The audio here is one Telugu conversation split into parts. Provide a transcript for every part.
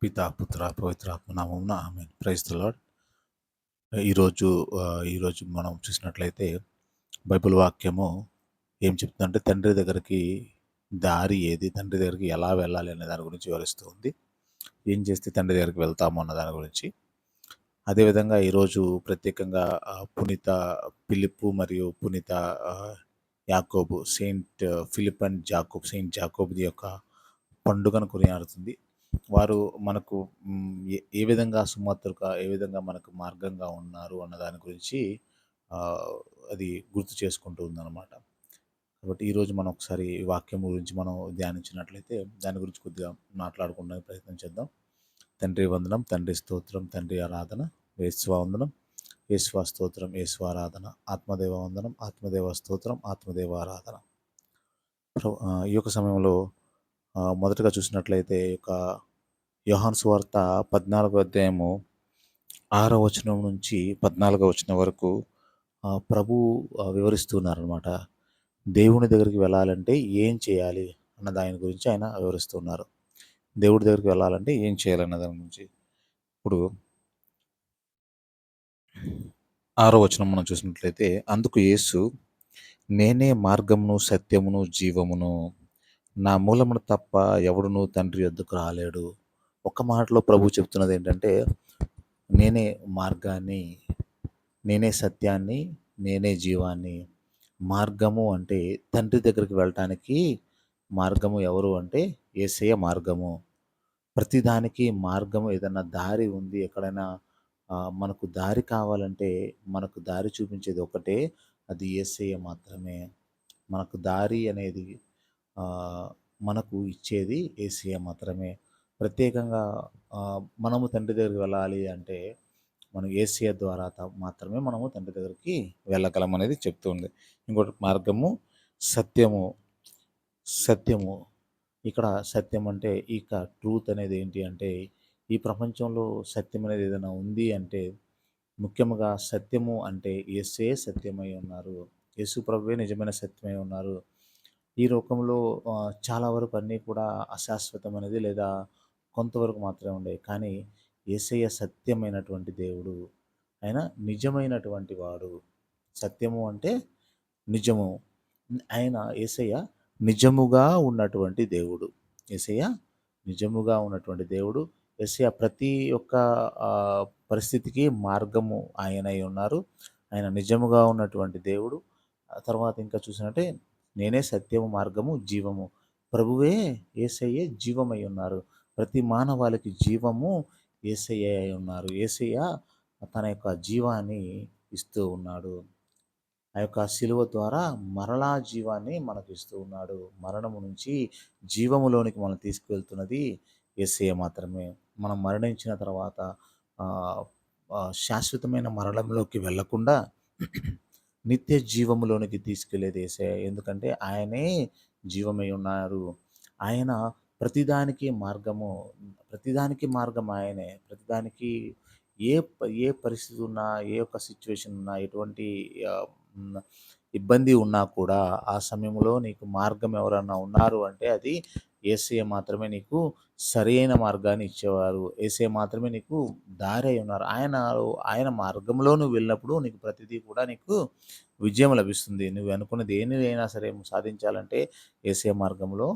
పితా పుత్ర పవిత్రాత్మ నామమున ఆమేన్. Praise the lord. ఈరోజు ఈరోజు మనం చూసినట్లయితే బైబిల్ వాక్యము ఏం చెప్తుందంటే తండ్రి దగ్గరికి దారి ఏది, తండ్రి దగ్గరికి ఎలా వెళ్ళాలి అనే దాని గురించి వివరిస్తూ ఉంది. ఏం చేస్తే తండ్రి దగ్గరికి వెళ్తాము అన్న దాని గురించి. అదేవిధంగా ఈరోజు ప్రత్యేకంగా పునీత ఫిలిప్పు మరియు పునీత యాకోబు, saint Philip and Jacob, saint జాకోబ్‌ది యొక్క పండుగను కొనియాడుతుంది. వారు మనకు ఏ విధంగా సుమాత్రుగా, ఏ విధంగా మనకు మార్గంగా ఉన్నారు అన్న దాని గురించి అది గుర్తు చేసుకుంటూ ఉందన్నమాట. కాబట్టి ఈరోజు మనం ఒకసారి ఈ వాక్యం గురించి మనం ధ్యానించినట్లయితే దాని గురించి కొద్దిగా మాట్లాడుకోవడానికి ప్రయత్నం చేద్దాం. తండ్రి వందనం, తండ్రి స్తోత్రం, తండ్రి ఆరాధన, యేసువా వందనం, యేసువా స్తోత్రం, యేసువా ఆరాధన, ఆత్మదేవ వందనం, ఆత్మదేవ స్తోత్రం, ఆత్మదేవ ఆరాధన. ఈ యొక్క సమయంలో మొదటగా చూసినట్లయితే ఈ యొక్క యోహాను సువార్త 14వ అధ్యాయము 6వ వచనం నుంచి 14వ వచనం వరకు ప్రభు వివరిస్తున్నారనమాట. దేవుని దగ్గరికి వెళ్ళాలంటే ఏం చేయాలి అన్న దాని గురించి ఆయన వివరిస్తున్నారు. దేవుడి దగ్గరికి వెళ్ళాలంటే ఏం చేయాలన్న దాని గురించి. ఇప్పుడు 6వ వచనం మనం చూసినట్లయితే, అందుకు యేసు, నేనే మార్గమును సత్యమును జీవమును, నా మూలమును తప్ప ఎవడునూ తండ్రి యొద్దకు రాలేడు. ఒక్క మాటలో ప్రభు చెప్తున్నది ఏంటంటే, నేనే మార్గాన్ని, నేనే సత్యాన్ని, నేనే జీవాన్ని. మార్గము అంటే తండ్రి దగ్గరికి వెళ్ళటానికి మార్గము ఎవరు అంటే యేసయ్య మార్గము. ప్రతిదానికి మార్గము, ఏదైనా దారి ఉంది, ఎక్కడైనా మనకు దారి కావాలంటే మనకు దారి చూపించేది ఒకటే, అది యేసయ్య మాత్రమే. మనకు దారి అనేది మనకు ఇచ్చేది యేసయ్య మాత్రమే. ప్రత్యేకంగా మనము తండ్రి దగ్గరికి వెళ్ళాలి అంటే మనం యేసయ్య ద్వారా మాత్రమే మనము తండ్రి దగ్గరికి వెళ్ళగలం అనేది చెప్తుంది. ఇంకోటి మార్గము, సత్యము. సత్యము ఇక్కడ సత్యం అంటే ఇక ట్రూత్ అనేది ఏంటి అంటే, ఈ ప్రపంచంలో సత్యం అనేది ఏదైనా ఉంది అంటే ముఖ్యంగా సత్యము అంటే యేసే సత్యమై ఉన్నారు. యేసు ప్రభువే నిజమైన సత్యమై ఉన్నారు. ఈ లోకంలో చాలా వరకు అన్నీ కూడా అశాశ్వతమైనది లేదా కొంతవరకు మాత్రమే ఉండేవి. కానీ యేసయ్య సత్యమైనటువంటి దేవుడు, ఆయన నిజమైనటువంటి వాడు. సత్యము అంటే నిజము. ఆయన యేసయ్య నిజముగా ఉన్నటువంటి దేవుడు. యేసయ్య నిజముగా ఉన్నటువంటి దేవుడు. యేసయ్య ప్రతి ఒక్క పరిస్థితికి మార్గము ఆయనై ఉన్నారు. ఆయన నిజముగా ఉన్నటువంటి దేవుడు. తర్వాత ఇంకా చూసినట్టే నేనే సత్యము, మార్గము, జీవము. ప్రభువే యేసయ్యే జీవమై ఉన్నారు. ప్రతి మానవాళికి జీవము యేసయ్య అయి ఉన్నారు. యేసయ్య తన యొక్క జీవాన్ని ఇస్తూ ఉన్నాడు. ఆ యొక్క శిలువ ద్వారా మరలా జీవాన్ని మనకు ఇస్తూ ఉన్నాడు. మరణము నుంచి జీవములోనికి మనం తీసుకువెళ్తున్నది యేసయ్య మాత్రమే. మనం మరణించిన తర్వాత శాశ్వతమైన మరణంలోకి వెళ్ళకుండా నిత్య జీవములోనికి తీసుకెళ్లేది యేసయ్య. ఎందుకంటే ఆయనే జీవమై ఉన్నారు. ఆయన ప్రతిదానికి మార్గము, ప్రతిదానికి మార్గం ఆయనే. ప్రతిదానికి ఏ ఏ పరిస్థితి ఉన్నా, ఏ ఒక్క సిచ్యువేషన్ ఉన్నా, ఎటువంటి ఇబ్బంది ఉన్నా కూడా ఆ సమయంలో నీకు మార్గం ఎవరన్నా ఉన్నారు అంటే అది యేసయ్య మాత్రమే నీకు సరైన మార్గాన్ని ఇచ్చేవారు. యేసయ్య మాత్రమే నీకు దారి అయి ఉన్నారు. ఆయన మార్గంలో నువ్వు వెళ్ళినప్పుడు నీకు ప్రతిదీ కూడా నీకు విజయం లభిస్తుంది. నువ్వు అనుకున్నది ఏదైనా సరే సాధించాలంటే యేసయ్య మార్గంలో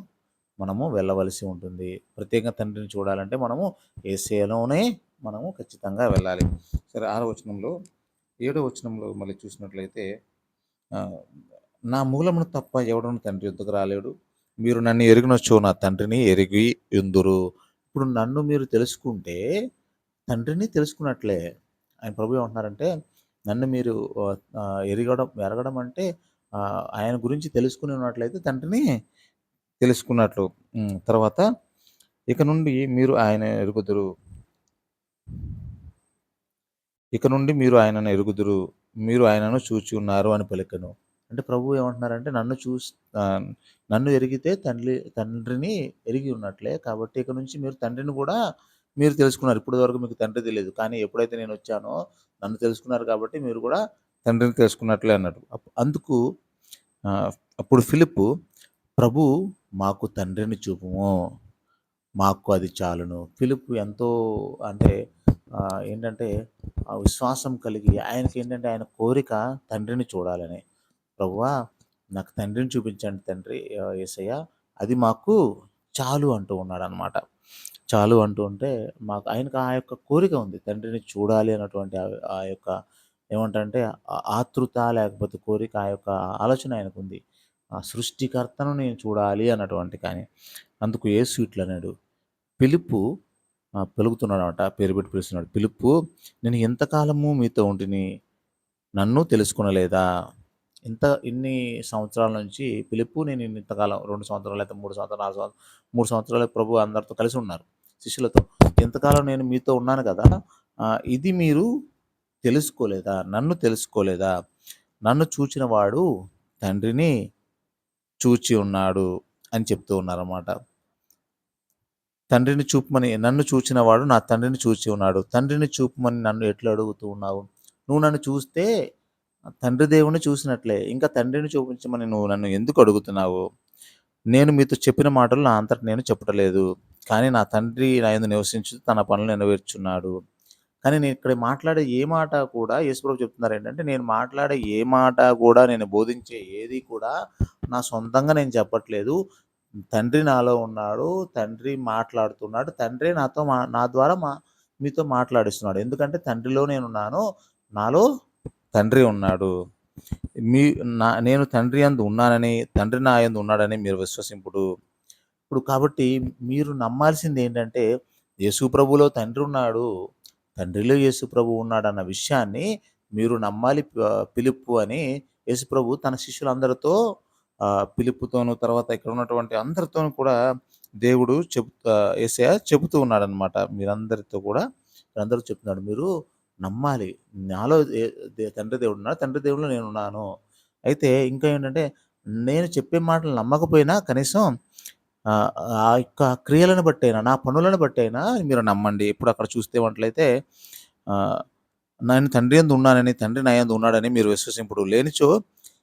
మనము వెళ్ళవలసి ఉంటుంది. ప్రత్యేకంగా తండ్రిని చూడాలంటే మనము యేసయ్యలోనే మనము ఖచ్చితంగా వెళ్ళాలి. సరే, 6వ వచనంలో 7వ వచనంలో మళ్ళీ చూసినట్లయితే, నా మూలమును తప్ప ఎవడును తండ్రి యొద్దకు రాలేడు. మీరు నన్ను ఎరిగినచో నా తండ్రిని ఎరిగి యుందురు. ఇప్పుడు నన్ను మీరు తెలుసుకుంటే తండ్రిని తెలుసుకున్నట్లే. ఆయన ప్రభు ఏమంటున్నారంటే, నన్ను మీరు ఎరగడం అంటే ఆయన గురించి తెలుసుకుని ఉన్నట్లయితే తండ్రిని తెలుసుకున్నట్లు. తర్వాత ఇక నుండి మీరు ఆయన ఎరుగుదురు. ఇక నుండి మీరు ఆయనను ఎరుగుదురు, మీరు ఆయనను చూచి ఉన్నారు అని పలికెను. అంటే ప్రభువు ఏమంటున్నారంటే, నన్ను ఎరిగితే తండ్రిని ఎరిగి ఉన్నట్లే. కాబట్టి ఇక నుంచి మీరు తండ్రిని కూడా మీరు తెలుసుకున్నారు. ఇప్పటి వరకు మీకు తండ్రి తెలియదు, కానీ ఎప్పుడైతే నేను వచ్చానో నన్ను తెలుసుకున్నారు కాబట్టి మీరు కూడా తండ్రిని తెలుసుకున్నట్లే అన్నాడు. అందుకు అప్పుడు ఫిలిప్పు, ప్రభు మాకు తండ్రిని చూపుము, మాకు అది చాలును. ఫిలిప్పు ఎంతో అంటే ఏంటంటే విశ్వాసం కలిగి ఆయనకేంటంటే ఆయన కోరిక తండ్రిని చూడాలని. ప్రభువా! నాకు తండ్రిని చూపించండి తండ్రి యేసయ్య అది మాకు చాలు అంటూ ఉన్నాడనమాట. చాలు అంటూ ఉంటే ఆయనకు ఆ యొక్క కోరిక ఉంది. తండ్రిని చూడాలి అన్నటువంటి ఆ యొక్క ఏమంటారంటే ఆతృత లేకపోతే కోరిక ఆ యొక్క ఆలోచన ఆయనకుంది. ఆ సృష్టికర్తను నేను చూడాలి అన్నటువంటి కానీ. అందుకు యేసు ఇట్లన్నాడు. పిలుపు పలుకుతున్నాడనమాట. పేరు పెట్టి పిలుస్తున్నాడు. పిలుపు నేను ఎంతకాలము మీతో ఉంటిని నన్ను తెలుసుకొనలేదా? ఇన్ని సంవత్సరాల నుంచి పిలుపు నేను ఇంతకాలం 2 సంవత్సరాలు లేకపోతే 3 సంవత్సరాలు, 4 సంవత్సరాలు 3 సంవత్సరాలు ప్రభు అందరితో కలిసి ఉన్నారు శిష్యులతో. ఇంతకాలం నేను మీతో ఉన్నాను కదా! ఇది మీరు తెలుసుకోలేదా? నన్ను తెలుసుకోలేదా? నన్ను చూచిన వాడు తండ్రిని చూచి ఉన్నాడు అని చెప్తూ ఉన్నారన్నమాట. తండ్రిని చూపమని నన్ను చూచినవాడు నా తండ్రిని చూచి ఉన్నాడు. తండ్రిని చూపమని నన్ను ఎట్లా అడుగుతూ ఉన్నావు? నువ్వు నన్ను చూస్తే తండ్రి దేవుడిని చూసినట్లే. ఇంకా తండ్రిని చూపించమని నువ్వు నన్ను ఎందుకు అడుగుతున్నావు? నేను మీతో చెప్పిన మాటలు నా అంతట నేను చెప్పటలేదు. కానీ నా తండ్రి నా యందు నివసించుచు తన పనులు నెరవేర్చున్నాడు. కానీ నేను ఇక్కడ మాట్లాడే ఏ మాట కూడా యేసుప్రభు చెప్తున్నారేంటంటే, నేను మాట్లాడే ఏ మాట కూడా నేను బోధించే ఏది కూడా నా సొంతంగా నేను చెప్పట్లేదు. తండ్రి నాలో ఉన్నాడు. తండ్రి మాట్లాడుతున్నాడు. తండ్రే నా ద్వారా మీతో మాట్లాడిస్తున్నాడు. ఎందుకంటే తండ్రిలో నేనున్నాను. నాలో తండ్రి ఉన్నాడు. మీ నేను తండ్రి యందు ఉన్నానని, తండ్రి నా యందు ఉన్నాడని మీరు విశ్వసింపుడు. ఇప్పుడు కాబట్టి మీరు నమ్మాల్సిందేంటంటే, యేసు ప్రభువులో తండ్రి ఉన్నాడు. తండ్రిలో యేసు ప్రభువు ఉన్నాడన్న విషయాన్ని మీరు నమ్మాలి. పిలుపు అని యేసు ప్రభువు తన శిష్యులందరితో పిలుపుతోను తర్వాత ఇక్కడ ఉన్నటువంటి అందరితోను కూడా దేవుడు యేసయ్య చెబుతూ ఉన్నాడనమాట. మీరందరితో కూడా మీరందరూ చెప్తున్నాడు. మీరు నమ్మాలి. నాలో తండ్రి దేవుడు ఉన్నాడు. తండ్రి దేవుడిలో నేనున్నాను. అయితే ఇంకా ఏంటంటే నేను చెప్పే మాటలు నమ్మకపోయినా కనీసం ఆ యొక్క క్రియలను బట్టైనా, నా పనులను బట్టైనా మీరు నమ్మండి. ఇప్పుడు అక్కడ చూస్తే ఉన్నట్లయితే ఆహ్, నేను తండ్రి యందు ఉన్నానని, తండ్రి నా యందు ఉన్నాడని మీరు విశ్వసింపుడు. లేనిచో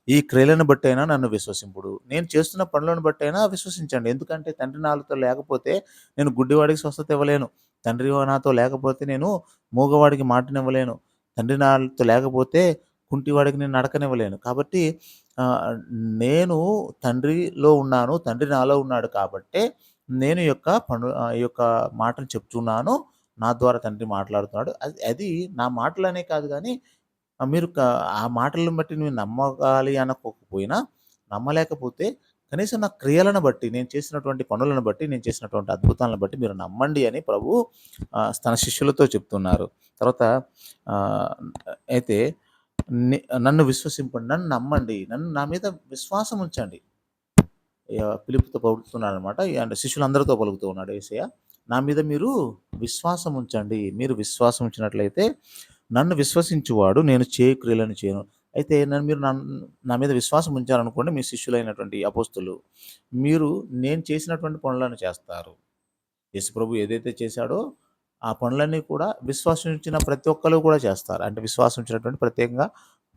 ఈ క్రియలను బట్టైనా నన్ను విశ్వసింపుడు. నేను చేస్తున్న పనులను బట్టైనా విశ్వసించండి. ఎందుకంటే తండ్రి నాతో లేకపోతే నేను గుడ్డివాడికి స్వస్థత ఇవ్వలేను. తండ్రి నాతో లేకపోతే నేను మూగవాడికి మాటనివ్వలేను. తండ్రి నాతో లేకపోతే కుంటివాడికి నేను నడకనివ్వలేను. కాబట్టి ఆహ్, నేను తండ్రిలో ఉన్నాను. తండ్రి నాలో ఉన్నాడు కాబట్టే నేను ఈ యొక్క మాటను చెప్తున్నాను. నా ద్వారా తండ్రి మాట్లాడుతున్నాడు. అది అది నా మాటలనే కాదు గానీ మీరు ఆ మాటలను బట్టి నువ్వు నమ్మగాలి అనకపోయినా, నమ్మలేకపోతే కనీసం నా క్రియలను బట్టి, నేను చేసినటువంటి పనులను బట్టి, నేను చేసినటువంటి అద్భుతాలను బట్టి మీరు నమ్మండి అని ప్రభువు తన శిష్యులతో చెప్తున్నారు. తర్వాత ఆహ్, అయితే నే నన్ను విశ్వసింపండి. నన్ను నమ్మండి. నా మీద విశ్వాసం ఉంచండి. పిలుపుతో పలుకుతున్నాడనమాట. అంటే శిష్యులందరితో పలుకుతూ ఉన్నాడు యేసయ్య. నా మీద మీరు విశ్వాసం ఉంచండి. మీరు విశ్వాసం ఉంచినట్లయితే నన్ను విశ్వసించువాడు నేను చేయు క్రియలను చేయను. అయితే మీరు నా మీద విశ్వాసం ఉంచారనుకోండి మీ శిష్యులైనటువంటి అపోస్తలులు. మీరు నేను చేసినటువంటి పనులను చేస్తారు. యేసుప్రభు ఏదైతే చేశాడో ఆ పనులన్నీ కూడా విశ్వాసం ఉంచిన ప్రతి ఒక్కళ్ళు కూడా చేస్తారు. అంటే విశ్వాసం ఉంచినటువంటి ప్రత్యేకంగా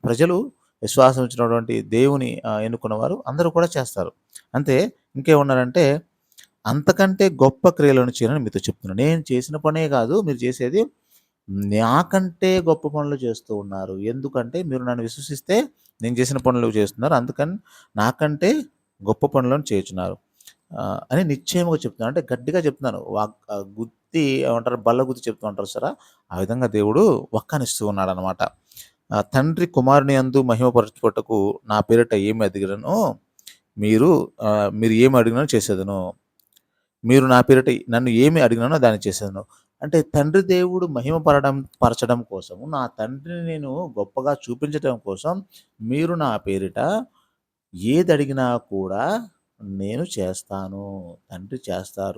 ప్రజలు విశ్వాసం ఉంచినటువంటి దేవుని ఎన్నుకున్నవారు అందరూ కూడా చేస్తారు. అంతే ఇంకేమన్నారంటే అంతకంటే గొప్ప క్రియలను చేయనని మీతో చెప్తున్నాను. నేను చేసిన పనే కాదు మీరు చేసేది నాకంటే గొప్ప పనులు చేస్తూ ఉన్నారు. ఎందుకంటే మీరు నన్ను విశ్వసిస్తే నేను చేసిన పనులు చేస్తున్నారు. అందుకని నాకంటే గొప్ప పనులను చేయుచున్నారు. అని నిశ్చయముగా చెప్తున్నాను. అంటే గట్టిగా చెప్తున్నాను. గుద్ది ఏమంటారు బల్ల గుద్ది చెప్తూ ఉంటారు చూసారా? ఆ విధంగా దేవుడు వక్కానిస్తూ ఉన్నాడనమాట. తండ్రి కుమారుని యందు మహిమపరచుటకు నా పేరిట ఏమి అడిగిననో మీరు ఏమి అడిగిననో చేసేదను. మీరు నా పేరిట నన్ను ఏమి అడిగినానో దాన్ని చేసేదను. అంటే తండ్రి దేవుడు పరచడం కోసము, నా తండ్రిని నేను గొప్పగా చూపించటం కోసం మీరు నా పేరిట ఏదడిగినా కూడా నేను చేస్తాను. తండ్రి చేస్తారు.